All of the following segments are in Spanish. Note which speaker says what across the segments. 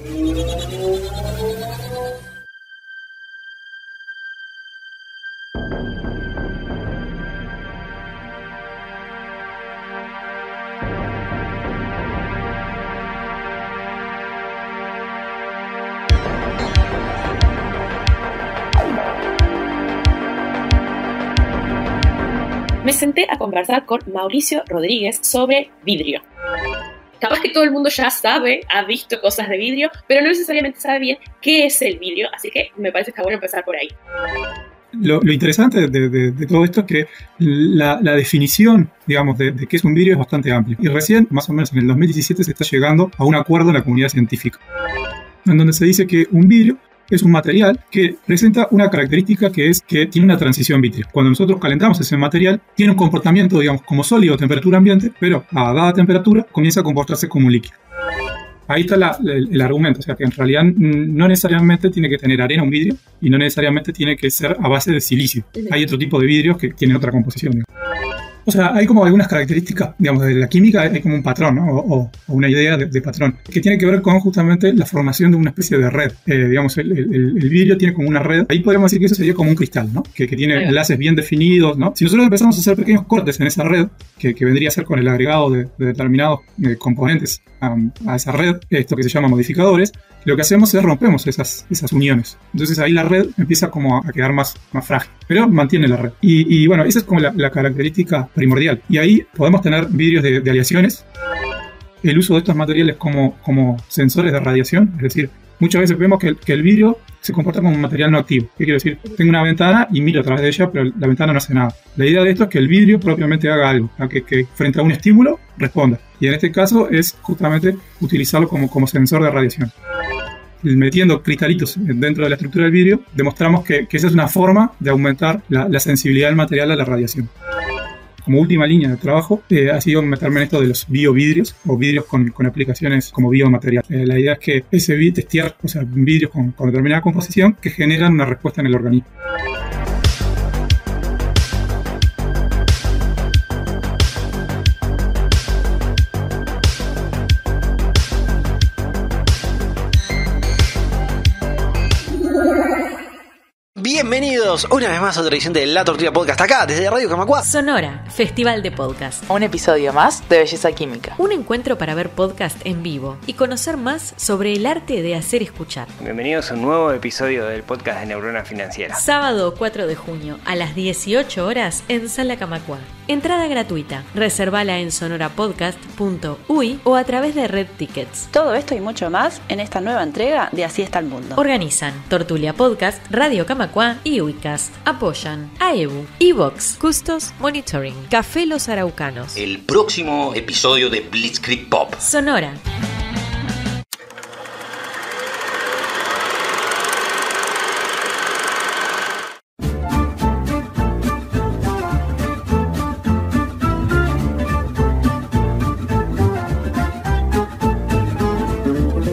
Speaker 1: Me senté a conversar con Mauricio Rodríguez sobre vidrio. Capaz que todo el mundo ya sabe, ha visto cosas de vidrio, pero no necesariamente sabe bien qué es el vidrio, así que me parece que está bueno empezar por ahí.
Speaker 2: Lo interesante de todo esto es que la definición, digamos, de qué es un vidrio es bastante amplia. Y recién, más o menos en el 2017, se está llegando a un acuerdo en la comunidad científica, en donde se dice que un vidrio es un material que presenta una característica que es que tiene una transición vítrea. Cuando nosotros calentamos ese material, tiene un comportamiento, digamos, como sólido a temperatura ambiente, pero a dada temperatura comienza a comportarse como un líquido. Ahí está el argumento, o sea que en realidad no necesariamente tiene que tener arena un vidrio y no necesariamente tiene que ser a base de silicio. Hay otro tipo de vidrios que tienen otra composición, digamos. O sea, hay como algunas características, digamos, de la química, hay como un patrón, ¿no? o una idea de patrón, que tiene que ver con justamente la formación de una especie de red. Digamos, el vidrio tiene como una red. Ahí podríamos decir que eso sería como un cristal, ¿no? Que tiene enlaces bien definidos, ¿no? Si nosotros empezamos a hacer pequeños cortes en esa red, que vendría a ser con el agregado de determinados componentes a esa red, esto que se llama modificadores, lo que hacemos es rompemos esas uniones. Entonces ahí la red empieza como a quedar más frágil, pero mantiene la red. Y bueno, esa es como la característica primordial. Y ahí podemos tener vidrios de aleaciones, el uso de estos materiales como sensores de radiación, es decir, muchas veces vemos que el vidrio se comporta como un material no activo. ¿Qué quiero decir? Tengo una ventana y miro a través de ella, pero la ventana no hace nada. La idea de esto es que el vidrio propiamente haga algo, que frente a un estímulo responda. Y en este caso es justamente utilizarlo como sensor de radiación. Metiendo cristalitos dentro de la estructura del vidrio, demostramos que esa es una forma de aumentar la sensibilidad del material a la radiación. Como última línea de trabajo, ha sido meterme en esto de los biovidrios o vidrios con aplicaciones como biomaterial. La idea es que testear vidrios con determinada composición que generan una respuesta en el organismo.
Speaker 3: Bienvenidos una vez más a otra edición de La Tortilla Podcast, acá desde Radio Camacuá,
Speaker 4: Sonora, Festival de Podcast.
Speaker 5: Un episodio más de Belleza Química.
Speaker 4: Un encuentro para ver podcast en vivo y conocer más sobre el arte de hacer escuchar.
Speaker 6: Bienvenidos a un nuevo episodio del podcast de Neurona Financiera.
Speaker 4: Sábado 4 de junio a las 18 horas en Sala Camacuá. Entrada gratuita. Reservala en sonorapodcast.uy o a través de Red Tickets.
Speaker 5: Todo esto y mucho más en esta nueva entrega de Así está el mundo.
Speaker 4: Organizan Tortulia Podcast, Radio Camacuá y Uicast. Apoyan AEBU, Evox, Custos Monitoring, Café Los Araucanos.
Speaker 7: El próximo episodio de Blitzkrieg Pop.
Speaker 4: Sonora.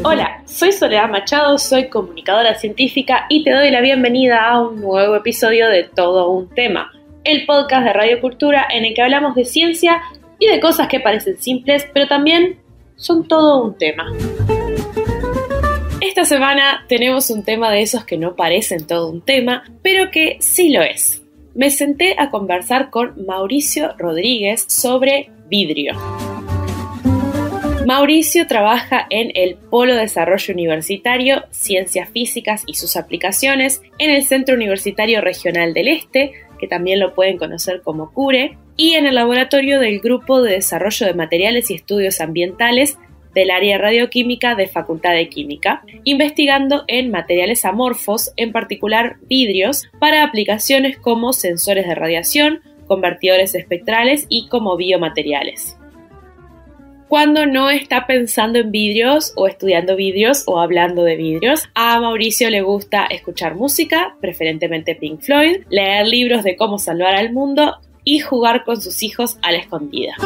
Speaker 1: Hola, soy Soledad Machado, soy comunicadora científica y te doy la bienvenida a un nuevo episodio de Todo un Tema, el podcast de Radio Cultura en el que hablamos de ciencia y de cosas que parecen simples, pero también son todo un tema. Esta semana tenemos un tema de esos que no parecen todo un tema, pero que sí lo es. Me senté a conversar con Mauricio Rodríguez sobre vidrio. Mauricio trabaja en el Polo de Desarrollo Universitario, Ciencias Físicas y sus aplicaciones en el Centro Universitario Regional del Este, que también lo pueden conocer como CURE, y en el laboratorio del Grupo de Desarrollo de Materiales y Estudios Ambientales del área radioquímica de Facultad de Química, investigando en materiales amorfos, en particular vidrios, para aplicaciones como sensores de radiación, convertidores espectrales y como biomateriales. Cuando no está pensando en vidrios o estudiando vidrios o hablando de vidrios, a Mauricio le gusta escuchar música, preferentemente Pink Floyd, leer libros de cómo salvar al mundo y jugar con sus hijos a la escondida.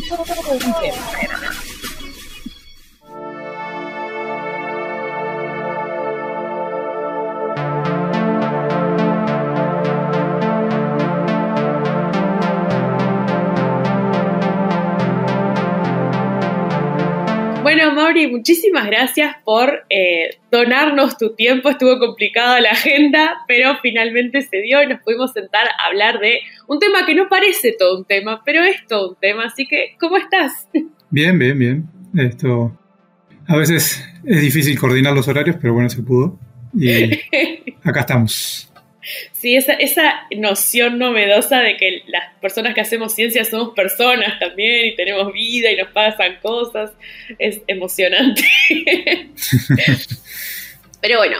Speaker 1: todo un tema. Bueno, Mauri, muchísimas gracias por donarnos tu tiempo. Estuvo complicada la agenda, pero finalmente se dio y nos pudimos sentar a hablar de un tema que no parece todo un tema, pero es todo un tema. Así que, ¿cómo estás?
Speaker 2: Bien. A veces es difícil coordinar los horarios, pero bueno, se pudo. Y acá estamos.
Speaker 1: Sí, esa noción novedosa de que las personas que hacemos ciencia somos personas también y tenemos vida y nos pasan cosas, es emocionante. Pero bueno,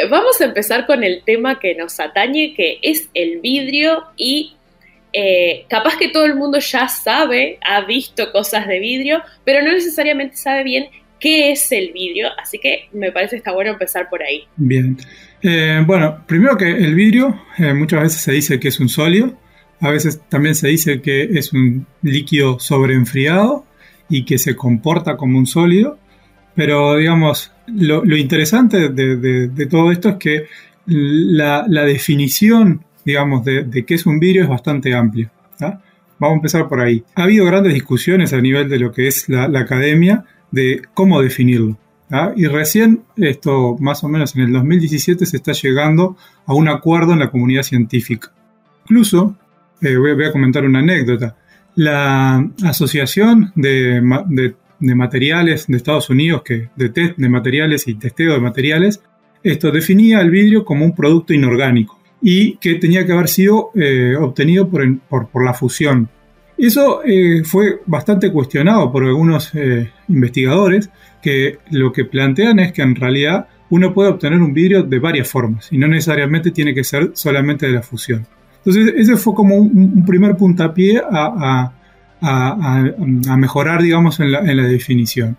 Speaker 1: vamos a empezar con el tema que nos atañe, que es el vidrio y capaz que todo el mundo ya sabe, ha visto cosas de vidrio, pero no necesariamente sabe bien qué es el vidrio, así que me parece que está bueno empezar por ahí.
Speaker 2: Bien. Bueno, primero que el vidrio muchas veces se dice que es un sólido, a veces también se dice que es un líquido sobreenfriado y que se comporta como un sólido, pero digamos, lo interesante de todo esto es que la definición, digamos, de qué es un vidrio es bastante amplia, ¿tá? Vamos a empezar por ahí. Ha habido grandes discusiones a nivel de lo que es la academia de cómo definirlo. Y recién, esto más o menos en el 2017, se está llegando a un acuerdo en la comunidad científica. Incluso, voy a comentar una anécdota, la Asociación de Materiales de Estados Unidos, de materiales y testeo de materiales, definía el vidrio como un producto inorgánico y que tenía que haber sido obtenido por la fusión. Eso fue bastante cuestionado por algunos investigadores, que lo que plantean es que en realidad uno puede obtener un vidrio de varias formas y no necesariamente tiene que ser solamente de la fusión. Entonces ese fue como un primer puntapié a mejorar, digamos, en la definición.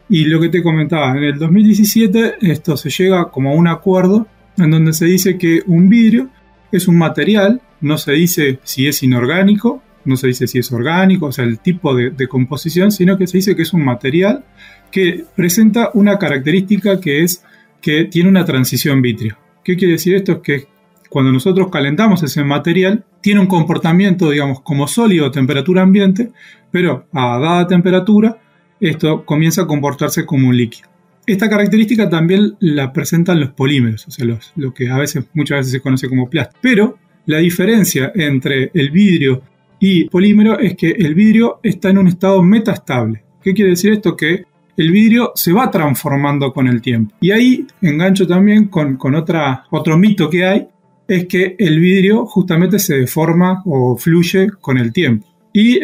Speaker 2: Y lo que te comentaba, en el 2017 esto se llega como a un acuerdo en donde se dice que un vidrio es un material, no se dice si es inorgánico, no se dice si es orgánico, o sea, el tipo de composición, sino que se dice que es un material que presenta una característica que es que tiene una transición vítrea. ¿Qué quiere decir esto? Es que cuando nosotros calentamos ese material, tiene un comportamiento, digamos, como sólido a temperatura ambiente, pero a dada temperatura, esto comienza a comportarse como un líquido. Esta característica también la presentan los polímeros, o sea, lo que muchas veces se conoce como plástico. Pero la diferencia entre el vidrio y polímero es que el vidrio está en un estado metastable. ¿Qué quiere decir esto? Que el vidrio se va transformando con el tiempo. Y ahí engancho también con otro mito que hay, es que el vidrio justamente se deforma o fluye con el tiempo. Y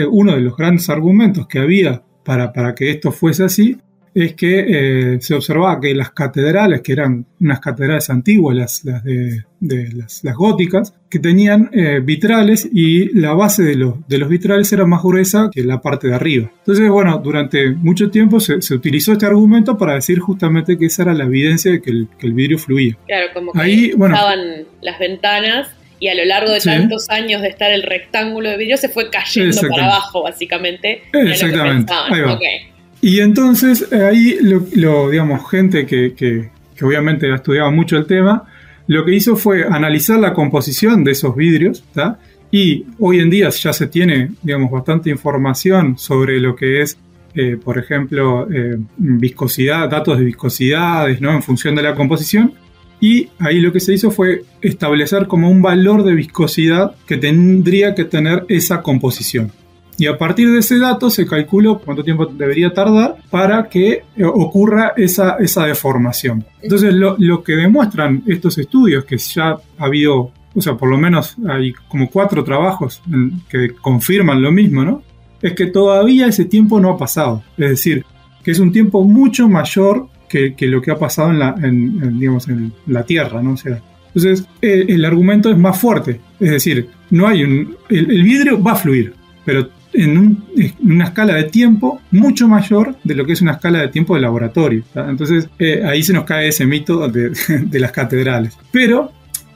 Speaker 2: uno de los grandes argumentos que había para que esto fuese así, es que se observaba que las catedrales, que eran unas catedrales antiguas, las góticas, que tenían vitrales y la base de los vitrales era más gruesa que la parte de arriba. Entonces, bueno, durante mucho tiempo se utilizó este argumento para decir justamente que esa era la evidencia de que el vidrio fluía.
Speaker 1: Claro, como que ahí, estaban las ventanas y a lo largo de tantos años de estar el rectángulo de vidrio se fue cayendo para abajo, básicamente.
Speaker 2: Exactamente, ahí va. Okay. Y entonces ahí, digamos, gente que obviamente ha estudiado mucho el tema, lo que hizo fue analizar la composición de esos vidrios, ¿tá? Y hoy en día ya se tiene, digamos, bastante información sobre lo que es, por ejemplo, viscosidad, datos de viscosidades, ¿no? En función de la composición. Y ahí lo que se hizo fue establecer como un valor de viscosidad que tendría que tener esa composición. Y a partir de ese dato se calculó cuánto tiempo debería tardar para que ocurra esa deformación. Entonces lo que demuestran estos estudios, que ya ha habido, o sea, por lo menos hay como 4 trabajos que confirman lo mismo, ¿no? Es que todavía ese tiempo no ha pasado. Es decir, que es un tiempo mucho mayor que lo que ha pasado en la Tierra, ¿no? O sea, entonces el argumento es más fuerte. Es decir, no hay el vidrio va a fluir, pero en una escala de tiempo mucho mayor de lo que es una escala de tiempo de laboratorio, ¿tá? Entonces ahí se nos cae ese mito de las catedrales. Pero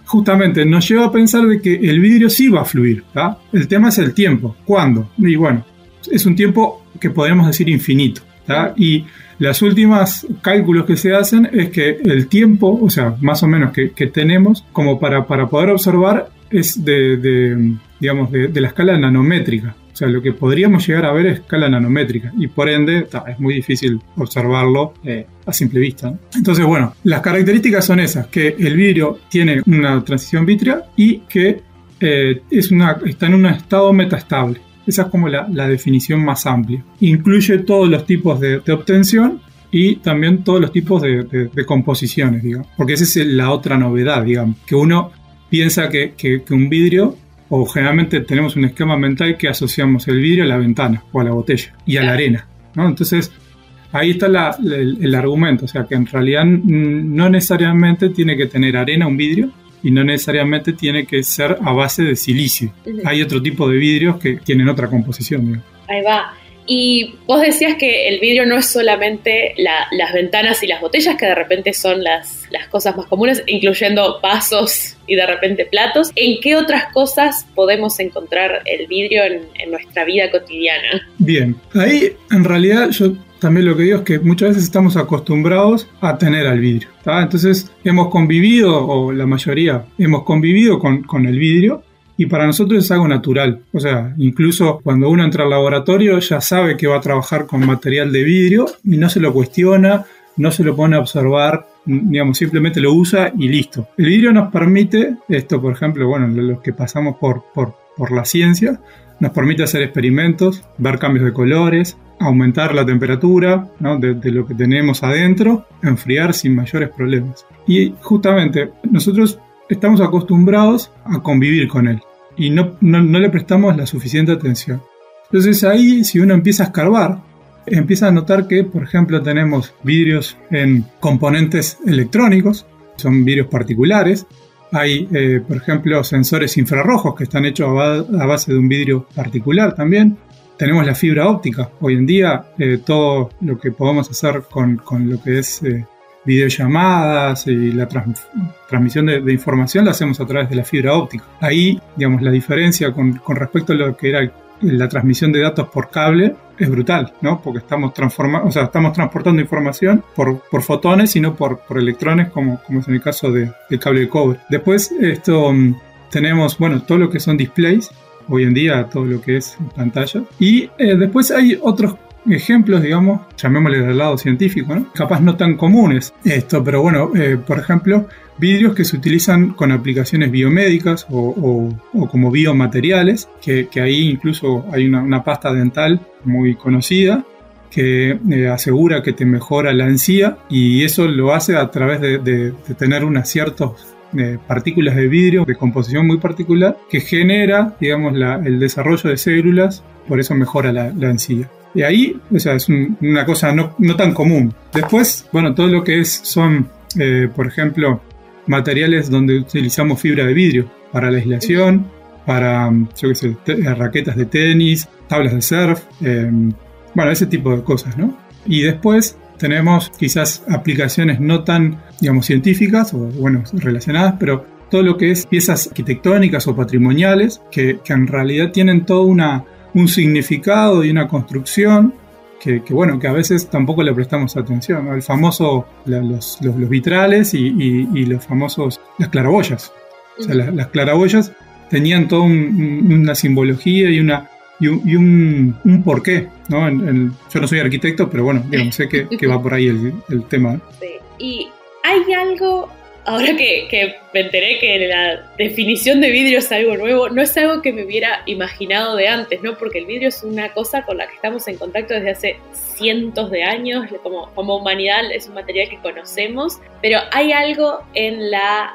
Speaker 2: justamente nos lleva a pensar de que el vidrio sí va a fluir, ¿tá? El tema es el tiempo. ¿Cuándo? Y bueno, es un tiempo que podríamos decir infinito, ¿tá? Y las últimas cálculos que se hacen es que el tiempo, o sea, más o menos que tenemos como para poder observar es de la escala nanométrica. O sea, lo que podríamos llegar a ver es escala nanométrica y por ende es muy difícil observarlo a simple vista, ¿no? Entonces, bueno, las características son esas, que el vidrio tiene una transición vítrea y que está en un estado metastable. Esa es como la definición más amplia. Incluye todos los tipos de obtención y también todos los tipos de composiciones, digamos. Porque esa es la otra novedad, digamos. Que uno piensa que un vidrio, o generalmente tenemos un esquema mental que asociamos el vidrio a la ventana o a la botella y a la arena, ¿no? Entonces, ahí está el argumento. O sea, que en realidad no necesariamente tiene que tener arena un vidrio, y no necesariamente tiene que ser a base de silicio. Hay otro tipo de vidrios que tienen otra composición, digamos.
Speaker 1: Ahí va. Y vos decías que el vidrio no es solamente las ventanas y las botellas, que de repente son las cosas más comunes, incluyendo vasos y de repente platos. ¿En qué otras cosas podemos encontrar el vidrio en nuestra vida cotidiana?
Speaker 2: Bien, ahí en realidad yo también lo que digo es que muchas veces estamos acostumbrados a tener al vidrio, ¿tá? Entonces hemos convivido, o la mayoría hemos convivido con el vidrio, y para nosotros es algo natural. O sea, incluso cuando uno entra al laboratorio ya sabe que va a trabajar con material de vidrio y no se lo cuestiona, no se lo pone a observar, digamos, simplemente lo usa y listo. El vidrio nos permite, esto por ejemplo, bueno, los que pasamos por la ciencia, nos permite hacer experimentos, ver cambios de colores, aumentar la temperatura, ¿no?, de lo que tenemos adentro, enfriar sin mayores problemas. Y justamente nosotros estamos acostumbrados a convivir con él y no le prestamos la suficiente atención. Entonces ahí, si uno empieza a escarbar, empieza a notar que, por ejemplo, tenemos vidrios en componentes electrónicos, son vidrios particulares. Hay, por ejemplo, sensores infrarrojos que están hechos a base de un vidrio particular también. Tenemos la fibra óptica. Hoy en día todo lo que podemos hacer con lo que es videollamadas y la transmisión de información la hacemos a través de la fibra óptica. Ahí, digamos, la diferencia con respecto a lo que era la transmisión de datos por cable es brutal, ¿no? Porque estamos transportando información por fotones y no por electrones, como es en el caso del cable de cobre. Después tenemos, bueno, todo lo que son displays, hoy en día todo lo que es pantalla. Y después hay otros ejemplos, digamos, llamémosle del lado científico, ¿no? Capaz no tan comunes pero bueno, por ejemplo, vidrios que se utilizan con aplicaciones biomédicas o como biomateriales, que ahí incluso hay una pasta dental muy conocida que asegura que te mejora la encía, y eso lo hace a través de tener unas ciertas partículas de vidrio de composición muy particular que genera, digamos, el desarrollo de células, por eso mejora la encía. Y ahí, o sea, es una cosa no tan común. Después, bueno, todo lo que son, por ejemplo, materiales donde utilizamos fibra de vidrio para la aislación, para, raquetas de tenis, tablas de surf, bueno, ese tipo de cosas, ¿no? Y después tenemos quizás aplicaciones no tan, digamos, científicas o, bueno, relacionadas, pero todo lo que es piezas arquitectónicas o patrimoniales que en realidad tienen todo un significado y una construcción que a veces tampoco le prestamos atención, ¿no? El famoso, los vitrales y los famosos, las claraboyas. O sea, las claraboyas tenían toda una simbología y un porqué, ¿no? Yo no soy arquitecto, pero bueno, digamos, sé que va por ahí el tema, ¿no?
Speaker 1: Sí. Y hay algo, ahora que me enteré que la definición de vidrio es algo nuevo, no es algo que me hubiera imaginado de antes, ¿no? Porque el vidrio es una cosa con la que estamos en contacto desde hace cientos de años, como humanidad es un material que conocemos, pero hay algo en la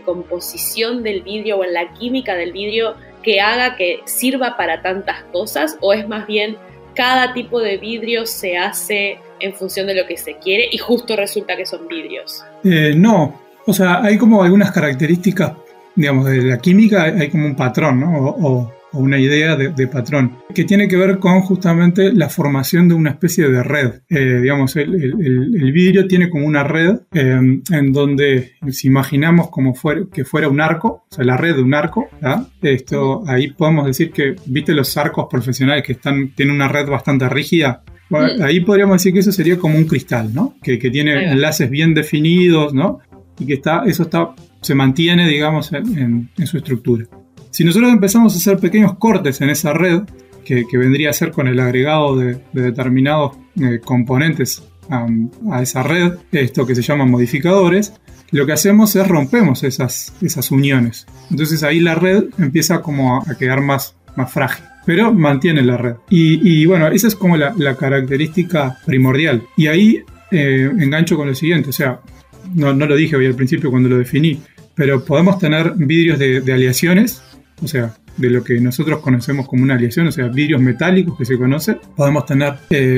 Speaker 1: composición del vidrio o en la química del vidrio que haga que sirva para tantas cosas, o es más bien cada tipo de vidrio se hace en función de lo que se quiere y justo resulta que son vidrios.
Speaker 2: No, o sea, hay como algunas características, digamos, de la química, hay como un patrón, ¿no? o una idea de patrón, que tiene que ver con justamente la formación de una especie de red. Digamos, el vidrio tiene como una red en donde, si imaginamos como que fuera un arco, o sea, la red de un arco, ¿verdad? Ahí podemos decir que, ¿viste los arcos profesionales que tienen una red bastante rígida? Bueno, ahí podríamos decir que eso sería como un cristal, ¿no? Que tiene enlaces bien definidos, ¿no? Y que se mantiene, digamos, en su estructura. Si nosotros empezamos a hacer pequeños cortes en esa red, que vendría a ser con el agregado de determinados componentes a esa red, esto que se llaman modificadores, lo que hacemos es rompemos esas uniones. Entonces ahí la red empieza como a quedar más frágil, pero mantiene la red. Y bueno, esa es como la característica primordial. Y ahí engancho con lo siguiente, o sea, no lo dije hoy al principio cuando lo definí, pero podemos tener vidrios de aleaciones, o sea, de lo que nosotros conocemos como una aleación, o sea, vidrios metálicos que se conoce. Podemos tener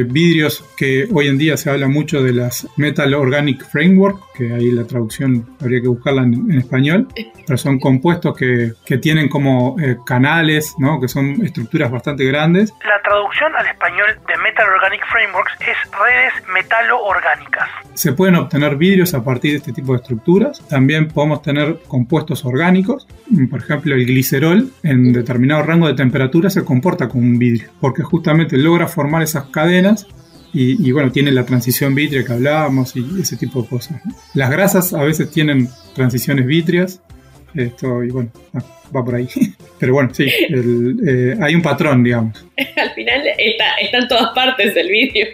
Speaker 2: vidrios que hoy en día se habla mucho de las Metal Organic Framework, que ahí la traducción habría que buscarla en español, pero son compuestos que tienen como canales, ¿no? Que son estructuras bastante grandes.
Speaker 8: La traducción al español de Metal Organic Frameworks es redes metalo-orgánicas.
Speaker 2: Se pueden obtener vidrios a partir de este tipo de estructuras. También podemos tener compuestos orgánicos. Por ejemplo, el glicerol en determinado rango de temperatura se comporta como un vidrio, porque justamente logra formar esas cadenas y bueno, tiene la transición vítrea que hablábamos y ese tipo de cosas, ¿no? Las grasas a veces tienen transiciones vítreas, y bueno, va por ahí. Pero bueno, sí, hay un patrón, digamos.
Speaker 1: Al final está en todas partes el vidrio,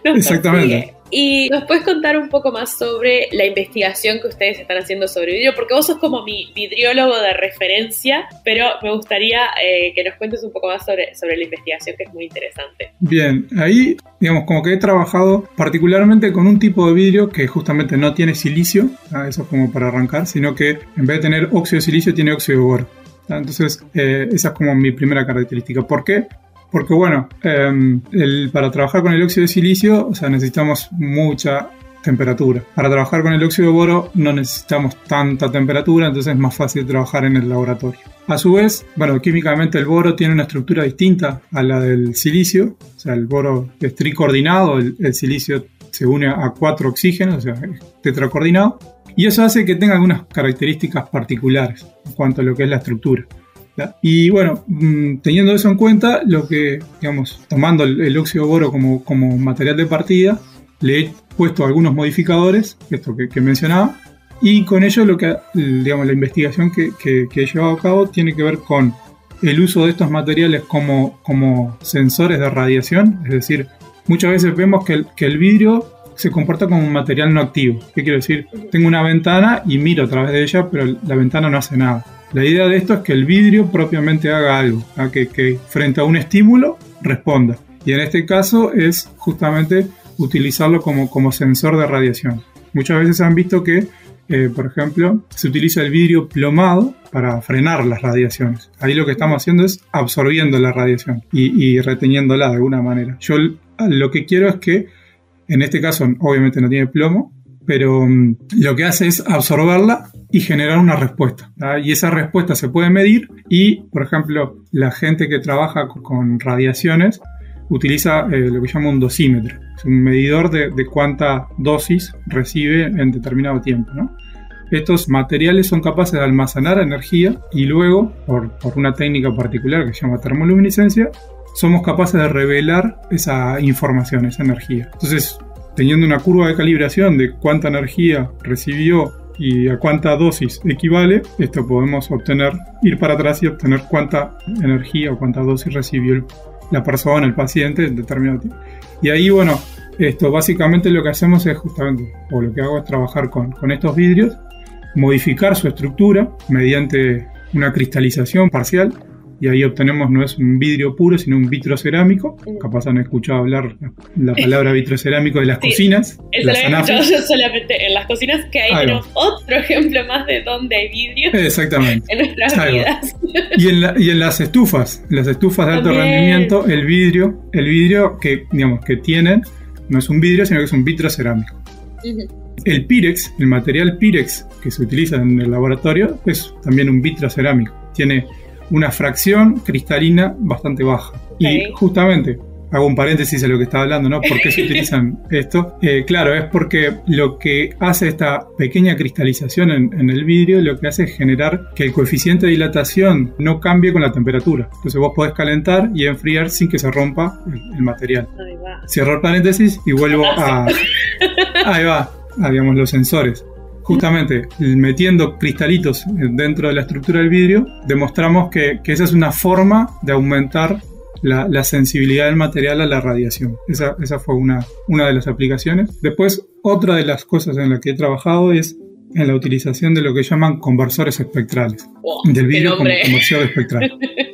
Speaker 1: ¿no?
Speaker 2: Exactamente.
Speaker 1: Persigue. Y nos puedes contar un poco más sobre la investigación que ustedes están haciendo sobre vidrio, porque vos sos como mi vidriólogo de referencia, pero me gustaría que nos cuentes un poco más sobre la investigación, que es muy interesante.
Speaker 2: Bien, ahí, digamos, como que he trabajado particularmente con un tipo de vidrio que justamente no tiene silicio, eso es como para arrancar, sino que en vez de tener óxido de silicio tiene óxido de boro. Entonces, esa es como mi primera característica. ¿Por qué? Porque bueno, para trabajar con el óxido de silicio, o sea, necesitamos mucha temperatura. Para trabajar con el óxido de boro no necesitamos tanta temperatura, entonces es más fácil trabajar en el laboratorio. A su vez, bueno, químicamente el boro tiene una estructura distinta a la del silicio. O sea, el boro es tricoordinado, el silicio se une a 4 oxígenos, o sea, es tetracoordinado. Y eso hace que tenga algunas características particulares en cuanto a lo que es la estructura. Y bueno, teniendo eso en cuenta, lo que, digamos, tomando el óxido de boro como material de partida, le he puesto algunos modificadores, esto que mencionaba, y con ello digamos, la investigación que he llevado a cabo tiene que ver con el uso de estos materiales como sensores de radiación. Es decir, muchas veces vemos que el vidrio se comporta como un material no activo. ¿Qué quiero decir? Tengo una ventana y miro a través de ella, pero la ventana no hace nada. La idea de esto es que el vidrio propiamente haga algo, que frente a un estímulo responda. Y en este caso es justamente utilizarlo como sensor de radiación. Muchas veces han visto que, por ejemplo, se utiliza el vidrio plomado para frenar las radiaciones. Ahí lo que estamos haciendo es absorbiendo la radiación y reteniéndola de alguna manera. Yo lo que quiero es que, en este caso obviamente no tiene plomo, pero lo que hace es absorberla y generar una respuesta, ¿tá? Y esa respuesta se puede medir y, por ejemplo, la gente que trabaja con radiaciones utiliza lo que llama un dosímetro. Es un medidor de cuánta dosis recibe en determinado tiempo, ¿no? Estos materiales son capaces de almacenar energía y luego, por una técnica particular que se llama termoluminiscencia, somos capaces de revelar esa información, esa energía. Entonces, teniendo una curva de calibración de cuánta energía recibió y a cuánta dosis equivale, esto podemos ir para atrás y obtener cuánta energía o cuánta dosis recibió la persona, el paciente en determinado tiempo. Y ahí, bueno, esto básicamente lo que hacemos es justamente, o lo que hago es trabajar con estos vidrios, modificar su estructura mediante una cristalización parcial. Y ahí obtenemos, no es un vidrio puro, sino un vitrocerámico. Capaz han escuchado hablar la palabra vitrocerámico de las cocinas.
Speaker 1: Eso lo he escuchado yo solamente en las cocinas, que ahí tenemos otro ejemplo más de donde hay vidrio.
Speaker 2: Exactamente.
Speaker 1: En nuestras vidas.
Speaker 2: Y en las estufas de alto rendimiento, el vidrio que, digamos, que tienen, no es un vidrio, sino que es un vitrocerámico. El Pirex, el material Pirex que se utiliza en el laboratorio, es también un vitrocerámico. Tiene una fracción cristalina bastante baja. Y justamente, hago un paréntesis a lo que estaba hablando, ¿no? ¿Por qué se utilizan esto? Claro, es porque lo que hace esta pequeña cristalización en el vidrio, lo que hace es generar que el coeficiente de dilatación no cambie con la temperatura. Entonces vos podés calentar y enfriar sin que se rompa el material. Cierro el paréntesis y vuelvo a... Ahí va, digamos, los sensores. Justamente, metiendo cristalitos dentro de la estructura del vidrio, demostramos que esa es una forma de aumentar la sensibilidad del material a la radiación. Esa fue una de las aplicaciones. Después, otra de las cosas en las que he trabajado es en la utilización de lo que llaman conversores espectrales. Del vidrio como conversor espectral.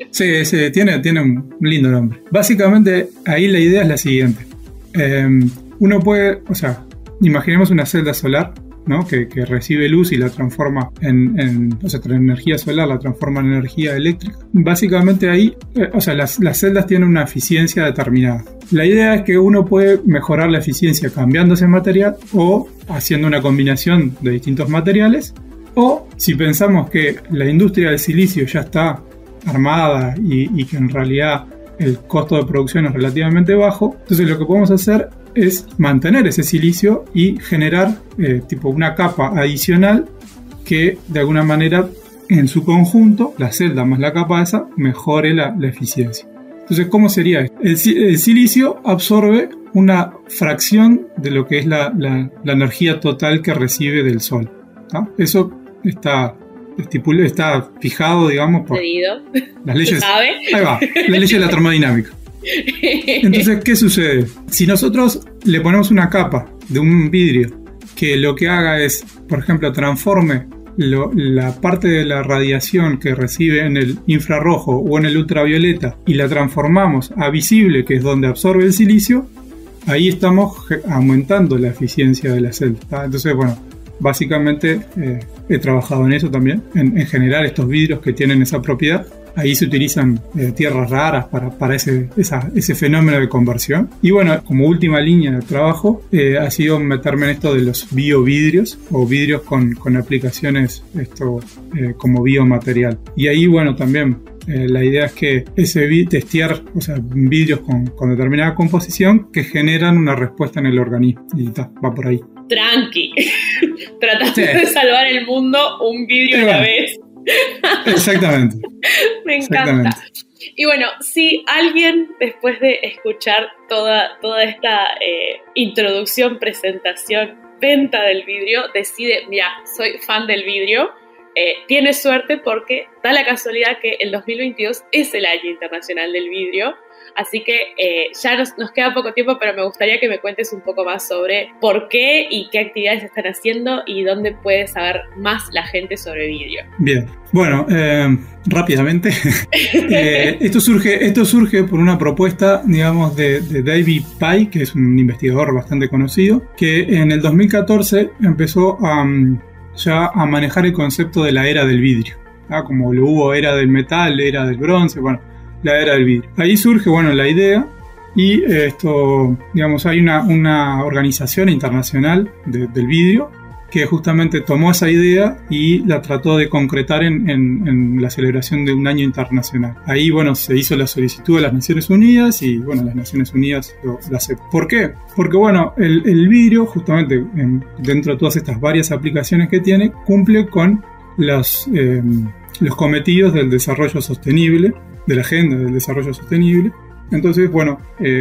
Speaker 2: Sí, tiene un lindo nombre. Básicamente, ahí la idea es la siguiente. Uno puede, imaginemos una celda solar, ¿no? que recibe luz y la transforma la energía solar la transforma en energía eléctrica. Básicamente ahí, las celdas tienen una eficiencia determinada. La idea es que uno puede mejorar la eficiencia cambiando ese material o haciendo una combinación de distintos materiales, o si pensamos que la industria del silicio ya está armada y que en realidad el costo de producción es relativamente bajo, entonces lo que podemos hacer es mantener ese silicio y generar una capa adicional que de alguna manera en su conjunto, la celda más la capa esa, mejore la eficiencia. Entonces, ¿cómo sería esto? El silicio absorbe una fracción de lo que es la energía total que recibe del Sol, ¿tá? Eso está fijado, digamos, por las leyes. Ahí va, la ley de la termodinámica. Entonces, ¿qué sucede? Si nosotros le ponemos una capa de un vidrio que lo que haga es, por ejemplo, transforme la parte de la radiación que recibe en el infrarrojo o en el ultravioleta y la transformamos a visible, que es donde absorbe el silicio, ahí estamos aumentando la eficiencia de la celda, ¿tá? Entonces, básicamente he trabajado en eso también, en generar estos vidrios que tienen esa propiedad. Ahí se utilizan tierras raras para ese fenómeno de conversión. Y como última línea de trabajo ha sido meterme en esto de los biovidrios o vidrios con aplicaciones como biomaterial. Y ahí también la idea es que testear vidrios con determinada composición que generan una respuesta en el organismo. Y va por ahí.
Speaker 1: Tranqui. Trataste de salvar el mundo un vidrio a la vez.
Speaker 2: Exactamente.
Speaker 1: Me encanta. Y si alguien, después de escuchar toda esta introducción, presentación, venta del vidrio, decide, mira, soy fan del vidrio, tiene suerte porque da la casualidad que el 2022 es el Año Internacional del Vidrio. Así que ya nos queda poco tiempo, pero me gustaría que me cuentes un poco más sobre por qué y qué actividades están haciendo y dónde puede saber más la gente sobre vidrio.
Speaker 2: Bien, rápidamente. Esto surge por una propuesta, digamos, de David Pye, que es un investigador bastante conocido, que en el 2014 empezó ya a manejar el concepto de la era del vidrio, ¿tá? Como lo hubo era del metal, era del bronce, la era del vidrio. Ahí surge, la idea y hay una organización internacional del vidrio que justamente tomó esa idea y la trató de concretar en la celebración de un año internacional. Ahí, se hizo la solicitud de las Naciones Unidas y, las Naciones Unidas lo aceptó. ¿Por qué? Porque, el vidrio, justamente dentro de todas estas varias aplicaciones que tiene, cumple con los cometidos del desarrollo sostenible, de la agenda del desarrollo sostenible. Entonces,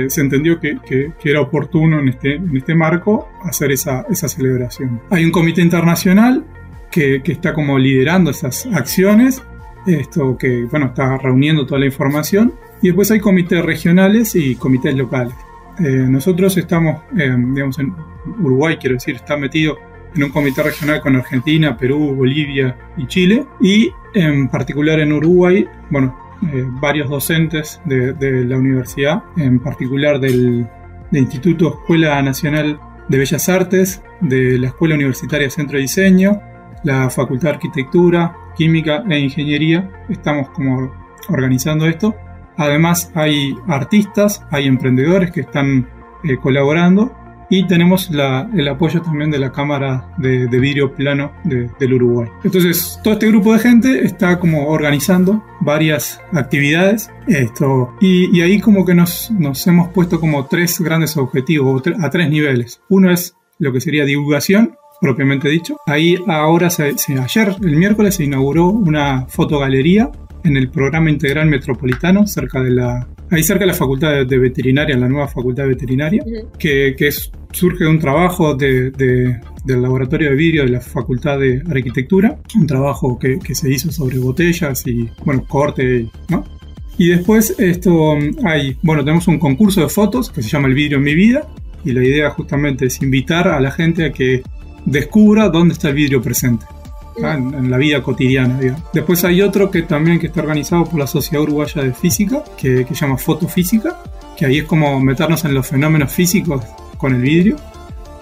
Speaker 2: se entendió que era oportuno en este marco hacer esa celebración. Hay un comité internacional que está como liderando esas acciones, está reuniendo toda la información, y después hay comités regionales y comités locales. Nosotros estamos, en Uruguay, está metido en un comité regional con Argentina, Perú, Bolivia y Chile, y en particular en Uruguay, varios docentes de la universidad, en particular del Instituto Escuela Nacional de Bellas Artes, de la Escuela Universitaria Centro de Diseño, la Facultad de Arquitectura, Química e Ingeniería. Estamos como organizando esto. Además hay artistas, hay emprendedores que están colaborando, y tenemos el apoyo también de la Cámara de Vidrio Plano del Uruguay. Entonces, todo este grupo de gente está como organizando varias actividades y ahí como que nos hemos puesto como 3 grandes objetivos, a 3 niveles. Uno es lo que sería divulgación, propiamente dicho. Ahí ahora, ayer, el miércoles, se inauguró una fotogalería en el programa integral metropolitano, cerca de la Facultad de Veterinaria, en la nueva Facultad de Veterinaria, que surge de un trabajo del laboratorio de vidrio de la Facultad de Arquitectura, un trabajo que se hizo sobre botellas y, bueno, corte, ¿no? Y después tenemos un concurso de fotos que se llama El Vidrio en mi Vida, y la idea justamente es invitar a la gente a que descubra dónde está el vidrio presente. En la vida cotidiana, digamos. Después hay otro que está organizado por la Sociedad Uruguaya de Física, que se llama Fotofísica, que ahí es como meternos en los fenómenos físicos con el vidrio.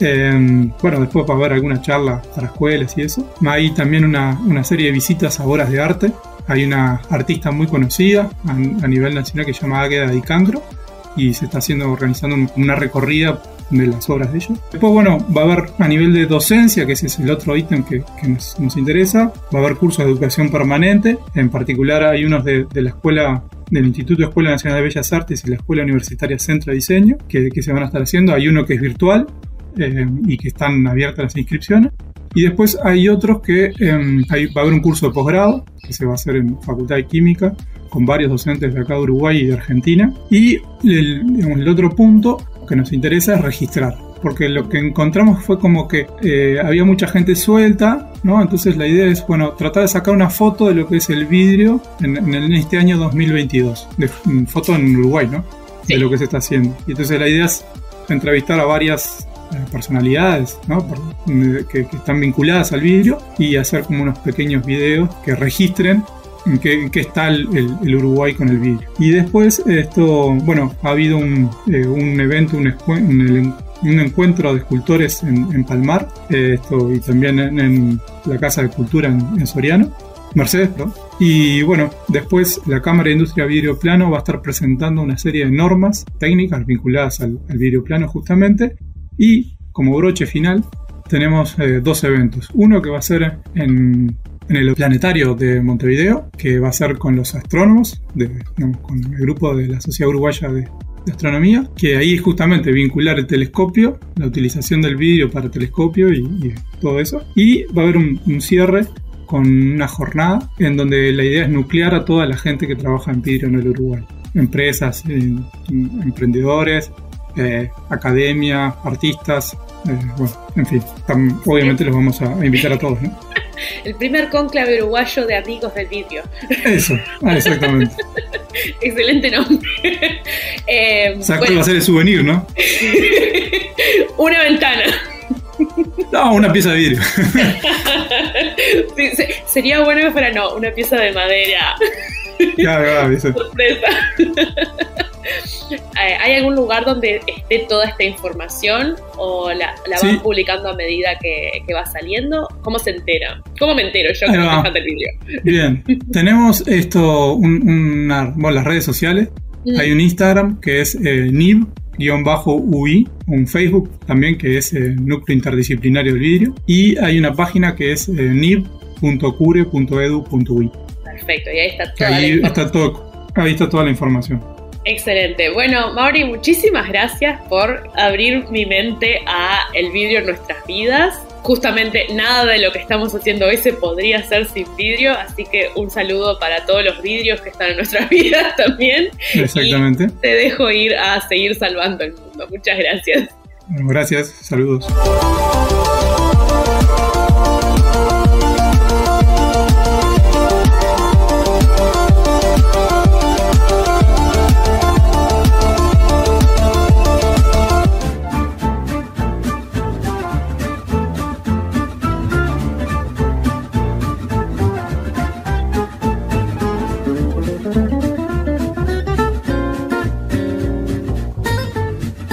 Speaker 2: Después va a haber alguna charla para escuelas y eso. Hay también una serie de visitas a obras de arte. Hay una artista muy conocida a nivel nacional que se llama Águeda Di Cancro, y se está organizando una recorrida de las obras de ellos. Después, va a haber a nivel de docencia, que ese es el otro ítem que nos interesa. Va a haber cursos de educación permanente. En particular hay unos de la escuela, del Instituto de Escuela Nacional de Bellas Artes y la Escuela Universitaria Centro de Diseño, que se van a estar haciendo. Hay uno que es virtual y que están abiertas las inscripciones. Y después hay otros que va a haber un curso de posgrado que se va a hacer en Facultad de Química con varios docentes de acá de Uruguay y de Argentina. Y el otro punto que nos interesa es registrar, porque lo que encontramos fue como que había mucha gente suelta, ¿no? Entonces la idea es, tratar de sacar una foto de lo que es el vidrio en este año 2022, foto en Uruguay, ¿no? Sí. De lo que se está haciendo. Y entonces la idea es entrevistar a varias personalidades, ¿no? que están vinculadas al vidrio, y hacer como unos pequeños videos que registren en qué está el Uruguay con el vidrio. Y después ha habido un evento, un encuentro de escultores en Palmar, y también en la Casa de Cultura en Soriano, Mercedes, perdón. Y después la Cámara de Industria Vidrio Plano va a estar presentando una serie de normas técnicas vinculadas al vidrio plano justamente. Y como broche final tenemos 2 eventos. Uno que va a ser en el planetario de Montevideo, que va a ser con los astrónomos, con el grupo de la Sociedad Uruguaya de Astronomía, que ahí es justamente vincular el telescopio, la utilización del vidrio para telescopio y todo eso. Y va a haber un cierre con una jornada en donde la idea es nuclear a toda la gente que trabaja en vidrio en el Uruguay. Empresas, emprendedores, academia, artistas, en fin, obviamente los vamos a invitar a todos, ¿no?
Speaker 1: El primer cónclave uruguayo de amigos del vidrio.
Speaker 2: Eso, exactamente.
Speaker 1: Excelente nombre.
Speaker 2: ¿Cuál va a ser el souvenir, no?
Speaker 1: Una ventana.
Speaker 2: No, una pieza de vidrio.
Speaker 1: Sí, sería bueno que fuera una pieza de madera.
Speaker 2: Claro,
Speaker 1: sorpresa. ¿Hay algún lugar donde esté toda esta información o la van publicando a medida que va saliendo? ¿Cómo se entera? ¿Cómo me entero yo que no me falta el vídeo?
Speaker 2: Bien, tenemos las redes sociales. Hay un Instagram que es NIB-UI, un Facebook también que es Núcleo Interdisciplinario del Vidrio, y hay una página que es nib.cure.edu.ui.
Speaker 1: Perfecto, y ahí está toda la información.
Speaker 2: Ahí está toda la información.
Speaker 1: Excelente. Bueno, Mauri, muchísimas gracias por abrir mi mente a el vidrio en nuestras vidas. Justamente nada de lo que estamos haciendo hoy se podría hacer sin vidrio, así que un saludo para todos los vidrios que están en nuestras vidas también.
Speaker 2: Exactamente.
Speaker 1: Y te dejo ir a seguir salvando el mundo. Muchas gracias.
Speaker 2: Bueno, gracias. Saludos.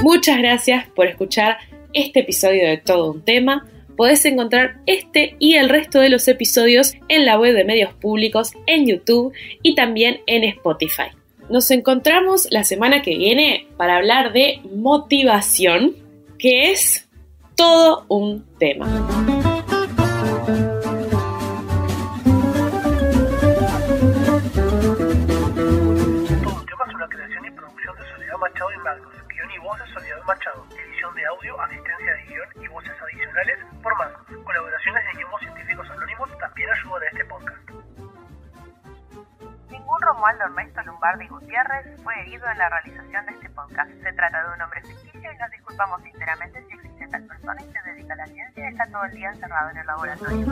Speaker 1: Muchas gracias por escuchar este episodio de Todo un Tema. Podés encontrar este y el resto de los episodios en la web de Medios Públicos, en YouTube y también en Spotify. Nos encontramos la semana que viene para hablar de motivación que es todo un tema.
Speaker 8: Machado y Magnus, guión y voz de Soledad Machado, edición de audio, asistencia de guión y voces adicionales por Magnus. Colaboraciones de guiones científicos anónimos también ayudan a este podcast.
Speaker 9: Ningún Romualdo Ernesto Lombardi Gutiérrez fue herido en la realización de este podcast. Se trata de un hombre ficticio y nos disculpamos sinceramente si existe tal persona y se dedica a la ciencia y está todo el día encerrado en el laboratorio.